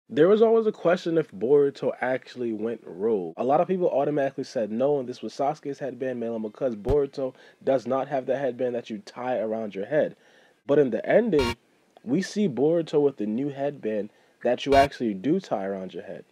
There was always a question if Boruto actually went rogue. A lot of people automatically said no, and this was Sasuke's headband mainly because Boruto does not have the headband that you tie around your head. But in the ending, we see Boruto with the new headband that you actually do tie around your head.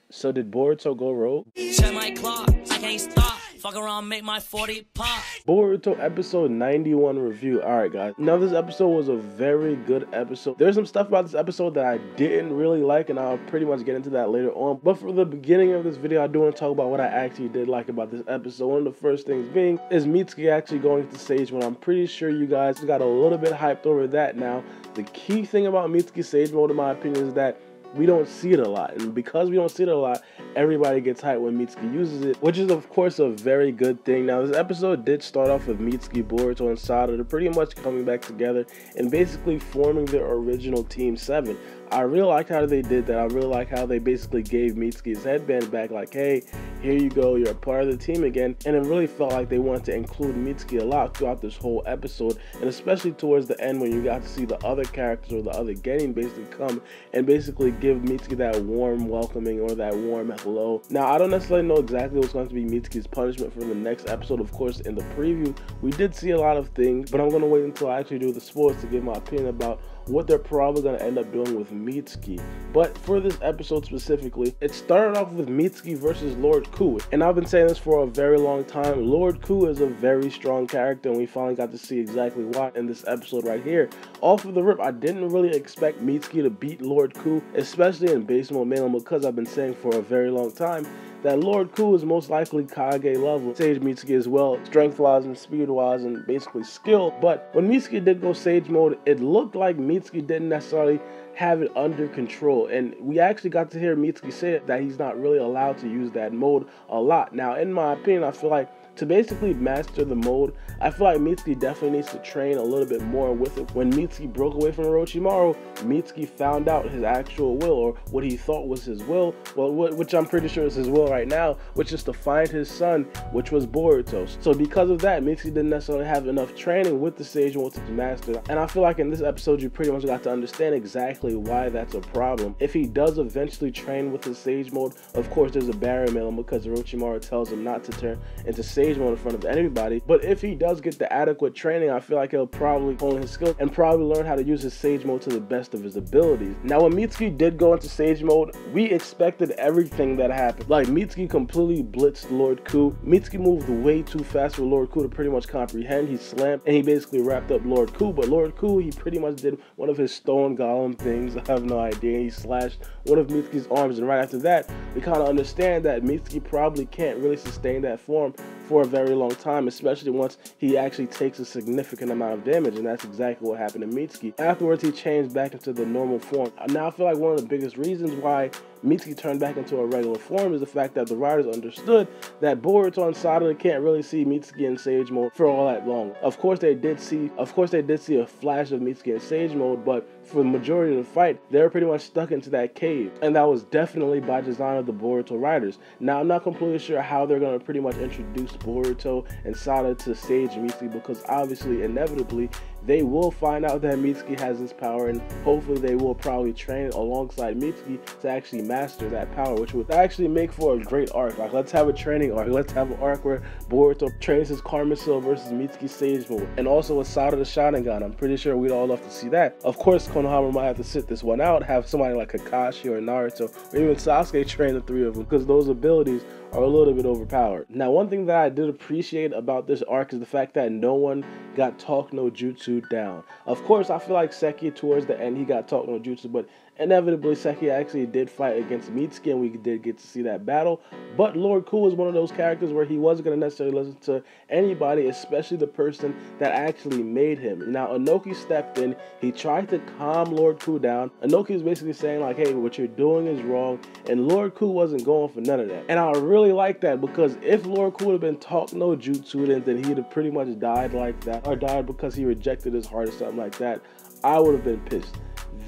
So did Boruto go rogue? Check my clock, I can't stop. Fuck around, make my 40 pop. Boruto episode 91 review. Alright guys, now this episode was a very good episode. There's some stuff about this episode that I didn't really like, and I'll pretty much get into that later on. But for the beginning of this video, I do want to talk about what I actually did like about this episode. One of the first things being is Mitsuki actually going to Sage Mode. I'm pretty sure you guys got a little bit hyped over that now. The key thing about Mitsuki Sage Mode, in my opinion, is that we don't see it a lot, and because we don't see it a lot, everybody gets hyped when Mitsuki uses it, which is of course a very good thing. Now this episode did start off with Mitsuki, Boruto, and Sarada pretty much coming back together and basically forming their original Team 7. I really like how they did that. I really like how they basically gave Mitsuki his headband back, like, hey, here you go, you're a part of the team again. And it really felt like they wanted to include Mitsuki a lot throughout this whole episode, and especially towards the end when you got to see the other characters or the other Genin basically come and basically give Mitsuki that warm welcoming or that warm hello. Now, I don't necessarily know exactly what's going to be Mitsuki's punishment for the next episode. Of course, in the preview, we did see a lot of things, but I'm going to wait until I actually do the spoilers to give my opinion about what they're probably going to end up doing with Mitsuki. But for this episode specifically, it started off with Mitsuki versus Lord Ku. And I've been saying this for a very long time. Lord Ku is a very strong character, and we finally got to see exactly why in this episode right here. Off of the rip, I didn't really expect Mitsuki to beat Lord Ku, especially in base mode mainly because I've been saying for a very long time that Lord Ku is most likely Kage level, Sage Mitsuki as well, strength-wise and speed-wise and basically skill. But when Mitsuki did go Sage mode, it looked like Mitsuki didn't necessarily have it under control, and we actually got to hear Mitsuki say that he's not really allowed to use that mode a lot. Now, in my opinion, I feel like to basically master the mode, I feel like Mitsuki definitely needs to train a little bit more with it. When Mitsuki broke away from Orochimaru, Mitsuki found out his actual will, or what he thought was his will, well, which I'm pretty sure is his will right now, which is to find his son, which was Boruto. So because of that, Mitsuki didn't necessarily have enough training with the Sage Mode to master. And I feel like in this episode, you pretty much got to understand exactly why that's a problem. If he does eventually train with his Sage Mode, of course there's a barrier in him because Orochimaru tells him not to turn into Sage Mode in front of anybody. But if he does get the adequate training, I feel like he'll probably hone his skills and probably learn how to use his Sage Mode to the best of his abilities. Now, when Mitsuki did go into Sage Mode, we expected everything that happened. Like, Mitsuki completely blitzed Lord Ku. Mitsuki moved way too fast for Lord Ku to pretty much comprehend. He slammed and he basically wrapped up Lord Ku. But Lord Ku, he pretty much did one of his stone golem things. I have no idea. He slashed one of Mitsuki's arms, and right after that, we kind of understand that Mitsuki probably can't really sustain that form for a very long time, especially once he actually takes a significant amount of damage, and that's exactly what happened to Mitsuki. Afterwards, he changed back into the normal form. Now, I feel like one of the biggest reasons why Mitsuki turned back into a regular form is the fact that the writers understood that Boruto and Sarada can't really see Mitsuki in Sage Mode for all that long. Of course they did see a flash of Mitsuki in Sage Mode, but for the majority of the fight, they were pretty much stuck into that cave, and that was definitely by design of the Boruto writers. Now, I'm not completely sure how they're going to pretty much introduce Boruto and Sarada to Sage Mitsuki, because obviously, inevitably, they will find out that Mitsuki has this power, and hopefully they will probably train alongside Mitsuki to actually master that power, which would actually make for a great arc. Like, let's have a training arc. Let's have an arc where Boruto trains his Karmasil versus Mitsuki Sage Mode, and also with Sarada Sharingan. I'm pretty sure we'd all love to see that. Of course, Konohamaru might have to sit this one out, have somebody like Kakashi or Naruto or even Sasuke train the three of them, because those abilities are a little bit overpowered. Now, one thing that I did appreciate about this arc is the fact that no one got Talk no Jutsu down. Of course, I feel like Seki towards the end, he got Talk no Jutsu, but inevitably Seki actually did fight against Mitsuki, and we did get to see that battle. But Lord Ku was one of those characters where he wasn't going to necessarily listen to anybody, especially the person that actually made him. Now, Onoki stepped in. He tried to calm Lord Ku down. Onoki was basically saying like, hey, what you're doing is wrong, and Lord Ku wasn't going for none of that. And I really like that, because if Lord Ku would have been Talk no Jutsu, then he'd have pretty much died like that, or died because he rejected his heart or something like that, I would have been pissed.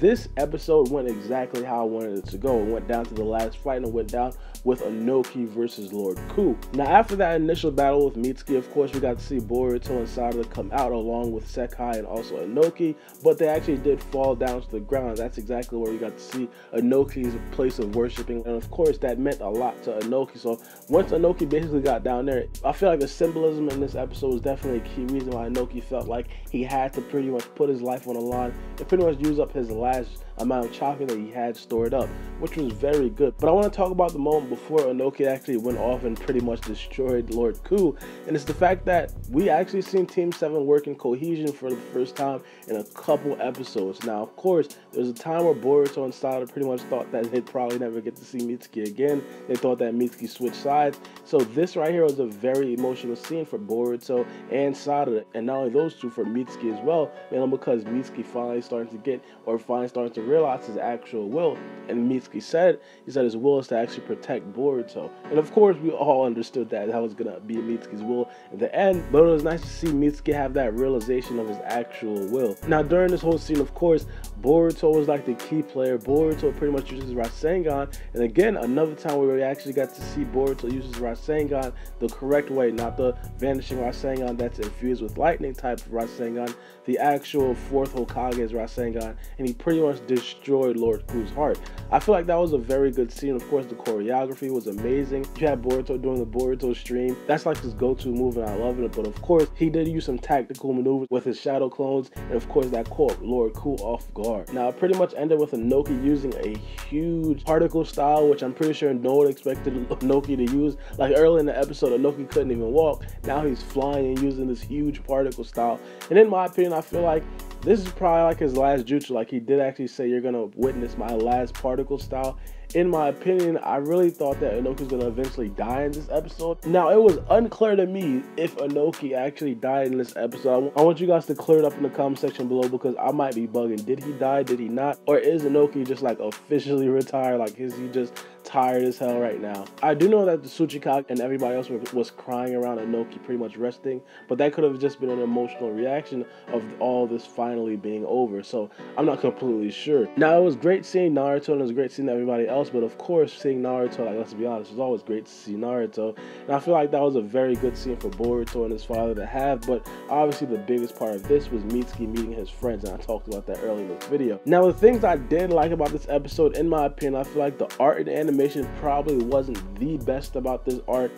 this episode went exactly how I wanted it to go. It went down to the last fight, and it went down with Onoki versus Lord Ku. Now, after that initial battle with Mitsuki, of course, we got to see Boruto and Sarada come out along with Sekai and also Onoki, but they actually did fall down to the ground. That's exactly where we got to see Onoki's place of worshiping, and of course, that meant a lot to Onoki. So once Onoki basically got down there, I feel like the symbolism in this episode was definitely a key reason why Onoki felt like he had to pretty much put his life on the line and pretty much use up his last amount of chakra that he had stored up, which was very good. But I want to talk about the moment before Onoki actually went off and pretty much destroyed Lord Ku, and it's the fact that we actually seen Team 7 work in cohesion for the first time in a couple episodes. Now, of course, there was a time where Boruto and Sarada pretty much thought that they'd probably never get to see Mitsuki again. They thought that Mitsuki switched sides. So this right here was a very emotional scene for Boruto and Sarada, and not only those two, for Mitsuki as well, mainly because Mitsuki finally starting to realize his actual will. And Mitsuki said his will is to actually protect Boruto, and of course we all understood that was gonna be Mitsuki's will in the end, but it was nice to see Mitsuki have that realization of his actual will. Now, during this whole scene, of course, Boruto was like the key player. Boruto pretty much uses rasengan, and again, another time where we actually got to see Boruto uses rasengan the correct way, not the vanishing rasengan that's infused with lightning type of rasengan, the actual fourth Hokage's rasengan, and he pretty much destroyed Lord Ku's heart. I feel like that was a very good scene. Of course, the choreography was amazing. You had Boruto doing the Boruto stream. That's like his go-to move, and I love it. But of course, he did use some tactical maneuvers with his shadow clones, and of course, that caught Lord Ku off guard. Now, it pretty much ended with Onoki using a huge particle style, which I'm pretty sure no one expected Onoki to use. Like early in the episode, Onoki couldn't even walk. Now he's flying and using this huge particle style. And in my opinion, I feel like this is probably like his last jutsu. Like, he did actually say, "You're gonna witness my last particle style." In my opinion, I really thought that Onoki was going to eventually die in this episode. Now, it was unclear to me if Onoki actually died in this episode. I want you guys to clear it up in the comment section below, because I might be bugging. Did he die? Did he not? Or is Onoki just like officially retired? Like, is he just tired as hell right now? I do know that the Tsuchikage and everybody else was crying around Onoki pretty much resting, but that could have just been an emotional reaction of all this finally being over. So I'm not completely sure. Now, it was great seeing Naruto, and it was great seeing everybody else. But of course, seeing Naruto, like, let's be honest, it's always great to see Naruto. And I feel like that was a very good scene for Boruto and his father to have. But obviously, the biggest part of this was Mitsuki meeting his friends, and I talked about that earlier in this video. Now, the things I did like about this episode, in my opinion, I feel like the art and animation probably wasn't the best about this arc.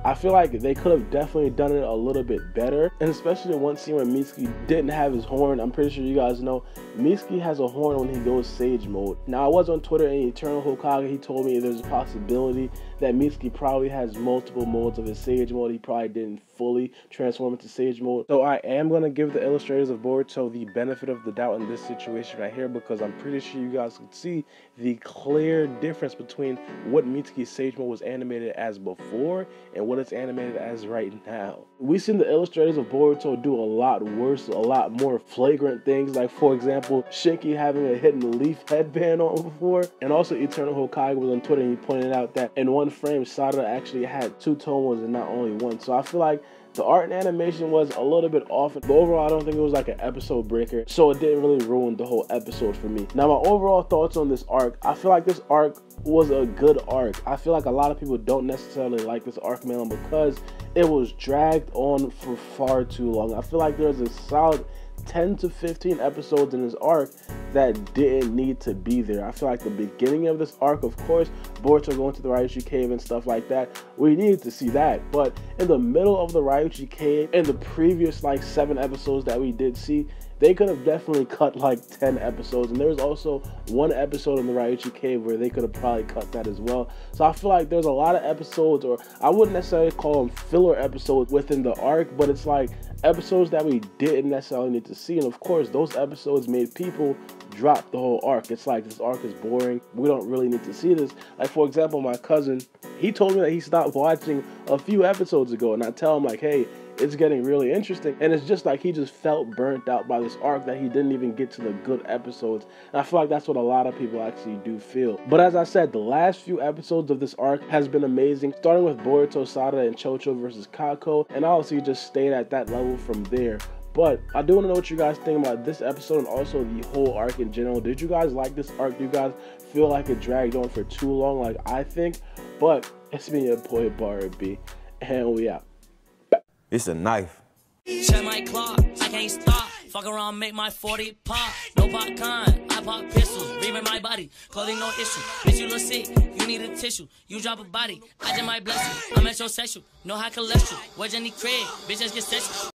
I feel like they could have definitely done it a little bit better, and especially the one scene where Mitsuki didn't have his horn. I'm pretty sure you guys know Mitsuki has a horn when he goes Sage mode. Now, I was on Twitter, and Eternal Hokage, he told me there's a possibility that Mitsuki probably has multiple modes of his Sage mode. He probably didn't fully transform into Sage mode. So I am going to give the illustrators of Boruto the benefit of the doubt in this situation right here, because I'm pretty sure you guys could see the clear difference between what Mitsuki's Sage mode was animated as before and what it's animated as right now. We've seen the illustrators of Boruto do a lot worse, a lot more flagrant things, like, for example, Shinki having a hidden leaf headband on before, and also Eternal Hokage was on Twitter, and he pointed out that in one frame, Sarada actually had two tomos and not only one. So I feel like the art and animation was a little bit off, but overall I don't think it was like an episode breaker, so it didn't really ruin the whole episode for me. Now, my overall thoughts on this arc, I feel like this arc was a good arc. I feel like a lot of people don't necessarily like this arc, man, because it was dragged on for far too long. I feel like there's a solid 10 to 15 episodes in this arc that didn't need to be there. I feel like the beginning of this arc, of course, Boruto going to the Ryuchi cave and stuff like that, we needed to see that. But in the middle of the Ryuchi cave, in the previous like 7 episodes that we did see, they could have definitely cut like 10 episodes, and there was also one episode in the Ryuchi cave where they could have probably cut that as well. So I feel like there's a lot of episodes, or I wouldn't necessarily call them filler episodes within the arc, but it's like episodes that we didn't necessarily need to see. And of course, those episodes made people drop the whole arc. It's like, this arc is boring, we don't really need to see this. Like, for example, my cousin, he told me that he stopped watching a few episodes ago, and I tell him like, hey, it's getting really interesting, and it's just like he just felt burnt out by this arc, that he didn't even get to the good episodes. And I feel like that's what a lot of people actually do feel. But as I said, the last few episodes of this arc has been amazing, starting with Boruto, Sarada, and Chocho versus Kako, and obviously just stayed at that level from there. But I do want to know what you guys think about this episode and also the whole arc in general. Did you guys like this arc? Do you guys feel like it dragged on for too long, like I think? But it's been your boy Baara B, and we out. It's a knife. Check my clock, I can't stop. Fuck around, make my 40 pop. No popcorn, I pop pistols. Reaming my body, clothing no issue. Bitch, you look sick, you need a tissue. You drop a body, I just might bless you. I'm at your sexual, no high cholesterol. Where's Jenny Craig? Bitch, just get sexual.